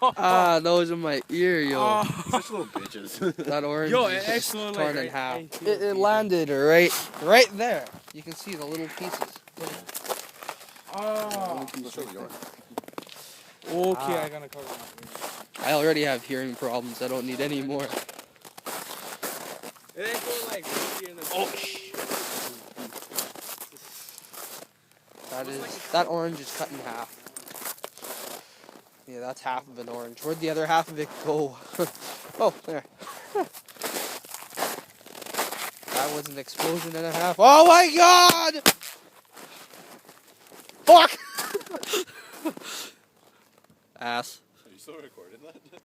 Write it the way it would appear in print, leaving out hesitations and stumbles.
Ah, those in my ear, yo. Such little bitches. That orange Yo, is it just actually torn like in half. I It landed right there. You can see the little pieces. Oh. Let's show the orange. Okay, I gotta cover my ears. I already have hearing problems. I don't need any more. It ain't going like in the Oh, that orange is cut in half. Yeah, that's half of an orange. Where'd the other half of it go? Oh, there. That was an explosion and a half. Oh my god! Fuck! Ass. Are you still recording that?